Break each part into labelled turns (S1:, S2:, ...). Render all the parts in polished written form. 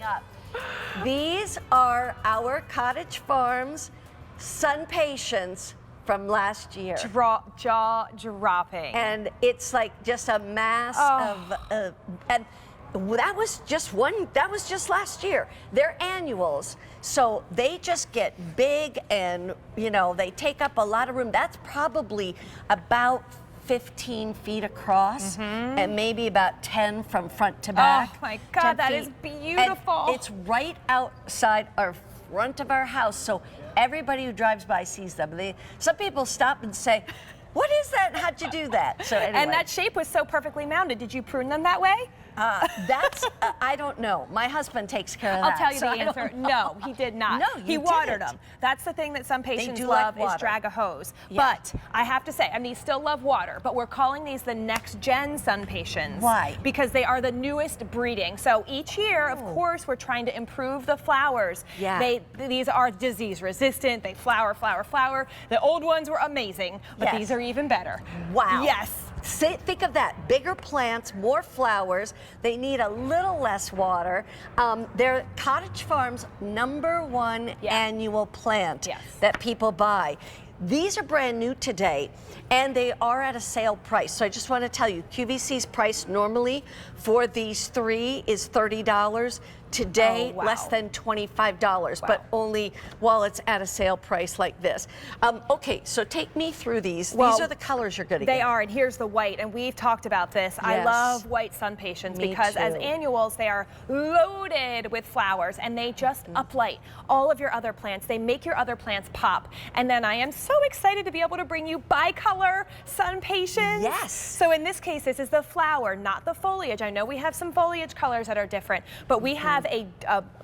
S1: coming up. These are our Cottage Farms SunPatiens from last year.
S2: Jaw dropping.
S1: And it's like just a mass of, and that was just last year. They're annuals, so they just get big and, you know, they take up a lot of room. That's probably about 15 feet across and maybe about 10 from front to back.
S2: Oh my God, that is beautiful.
S1: And it's right outside our front of our house, so everybody who drives by sees them. Some people stop and say, "What is that? How'd you do that?" So anyway.
S2: And that shape was so perfectly mounded. Did you prune them that way?
S1: That's, I don't know. My husband takes care of that.
S2: I'll tell you the answer. No, he did not.
S1: No,
S2: he watered them. That's the thing that some patients love is drag a hose. Yeah. But I have to say, I mean, these still love water, but we're calling these the next gen SunPatiens.
S1: Why?
S2: Because they are the newest breeding. So each year, of course, we're trying to improve the flowers.
S1: Yeah.
S2: These are disease resistant. They flower, flower, flower. The old ones were amazing, but these are even better.
S1: Wow.
S2: Yes.
S1: Think of that. Bigger plants, more flowers. They need a little less water. They're Cottage Farms' #1 annual plant that people buy. These are brand new today, and they are at a sale price. So I just want to tell you, QVC's price normally for these 3 is $30. Today, less than $25, but only while it's at a sale price like this. Okay, so take me through these.
S2: Well,
S1: these are the colors you're going to get.
S2: They are, and here's the white, and we've talked about this. I love white SunPatiens because as annuals, they are loaded with flowers, and they just uplight all of your other plants. They make your other plants pop. And then I am so excited to be able to bring you bicolor SunPatiens.
S1: Yes.
S2: So in this case, this is the flower, not the foliage. I know we have some foliage colors that are different, but we have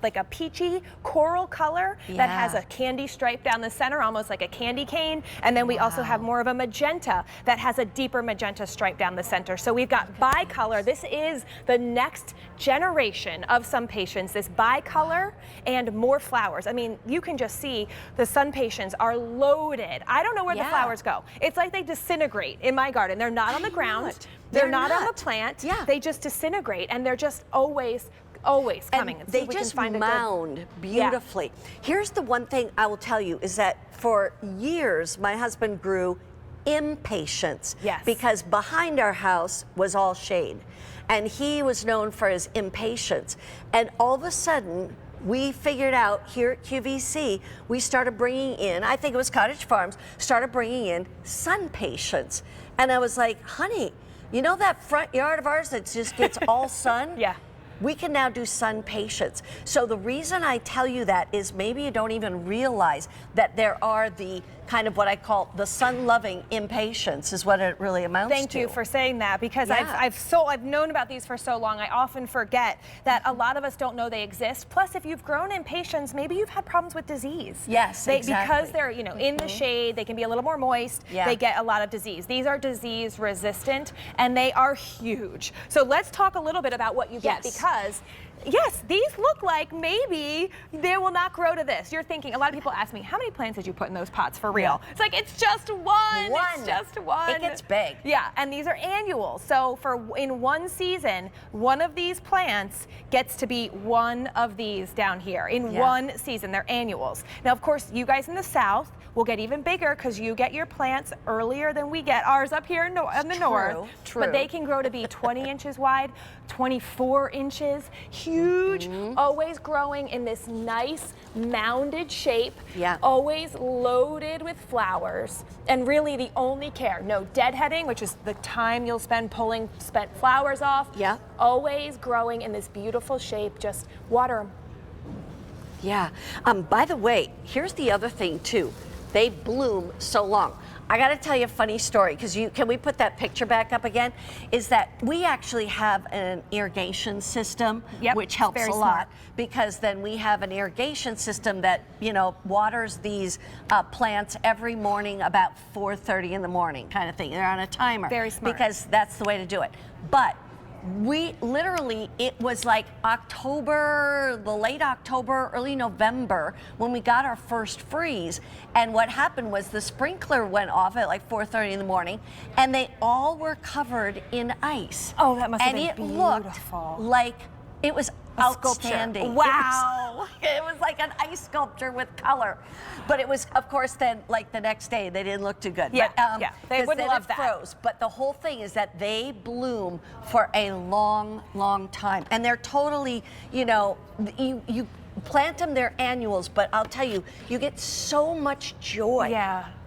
S2: like a peachy coral color that has a candy stripe down the center, almost like a candy cane. And then we also have more of a magenta that has a deeper magenta stripe down the center. So we've got bicolor. This is the next generation of SunPatiens, this bicolor and more flowers. I mean, you can just see the SunPatiens are loaded. I don't know where the flowers go. It's like they disintegrate in my garden. They're not on the ground. They're not on the plant. They just disintegrate, and they're just always coming.
S1: And they just mound beautifully. Here's the one thing I will tell you is that for years my husband grew impatiens because behind our house was all shade, and he was known for his impatience. And all of a sudden we figured out here at QVC, we started bringing in, I think it was Cottage Farms, started bringing in SunPatiens. And I was like, honey, you know that front yard of ours that just gets all sun? We can now do SunPatiens. So the reason I tell you that is maybe you don't even realize that there are the kind of what I call the sun-loving impatiens is what it really amounts to.
S2: Thank you for saying that, because I've known about these for so long. I often forget that a lot of us don't know they exist. Plus, if you've grown impatiens, maybe you've had problems with disease.
S1: Yes, exactly.
S2: Because they're in the shade, they can be a little more moist. They get a lot of disease. These are disease resistant, and they are huge. So let's talk a little bit about what you get, because yes, these look like maybe they will not grow to this. You're thinking, a lot of people ask me, how many plants did you put in those pots for real? It's like, it's just one. It's just one.
S1: It gets big.
S2: Yeah, and these are annual. So in one season, one of these plants gets to be one of these down here. In one season, they're annuals. Now, of course, you guys in the South will get even bigger because you get your plants earlier than we get ours up here in the north. But they can grow to be 20 inches wide, 24 inches, huge, always growing in this nice mounded shape, always loaded with flowers, and really the only care, no deadheading, which is the time you'll spend pulling spent flowers off, always growing in this beautiful shape. Just water them.
S1: By the way, here's the other thing too. They bloom so long. I got to tell you a funny story, because can we put that picture back up again? Is that we actually have an irrigation system, which helps a lot, because then we have an irrigation system that waters these plants every morning about 4:30 in the morning, kind of thing. They're on a timer.
S2: Very smart.
S1: Because that's the way to do it. But we literally, it was like October, the late October, early November, when we got our first freeze. And what happened was the sprinkler went off at like 4:30 in the morning, and they all were covered in ice.
S2: Oh, that must have been
S1: beautiful.
S2: beautiful.
S1: And it looked like it was outstanding.
S2: Wow.
S1: It was like an ice sculpture with color. But it was, of course, then like the next day, they didn't look too good.
S2: Yeah,
S1: but,
S2: they wouldn't
S1: then
S2: love
S1: it
S2: that.
S1: froze. But the whole thing is that they bloom for a long, long time. And they're totally, you know, you plant them, they're annuals, but I'll tell you, you get so much joy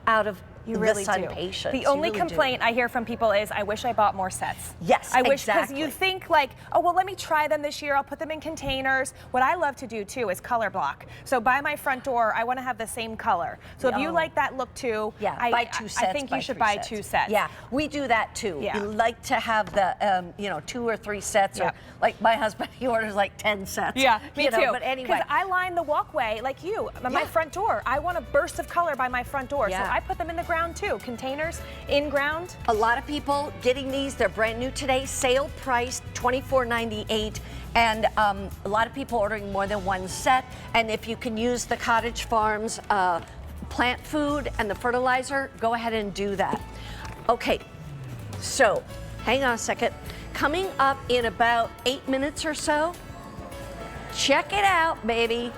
S1: out of
S2: You really
S1: the
S2: do.
S1: SunPatiens.
S2: The only complaint I hear from people is, I wish I bought more sets.
S1: Yes,
S2: I wish,
S1: exactly.
S2: because you think like, oh, well, let me try them this year. I'll put them in containers. What I love to do too is color block. So by my front door, I want to have the same color. So if you like that look too,
S1: buy 2 sets.
S2: I think you should buy 2 sets.
S1: Yeah, we do that too.
S2: Yeah.
S1: We like to have the, you know, 2 or 3 sets, or like my husband, he orders like 10 sets.
S2: Yeah, me
S1: you know,
S2: too.
S1: But anyway,
S2: because I line the walkway like you, my front door. I want a burst of color by my front door, so I put them in the ground too. Containers in ground.
S1: A lot of people getting these. They're brand new today. Sale price $24.98, and a lot of people ordering more than 1 set. And if you can use the Cottage Farms plant food and the fertilizer, go ahead and do that. Okay, so hang on a second. Coming up in about 8 minutes or so, check it out, baby.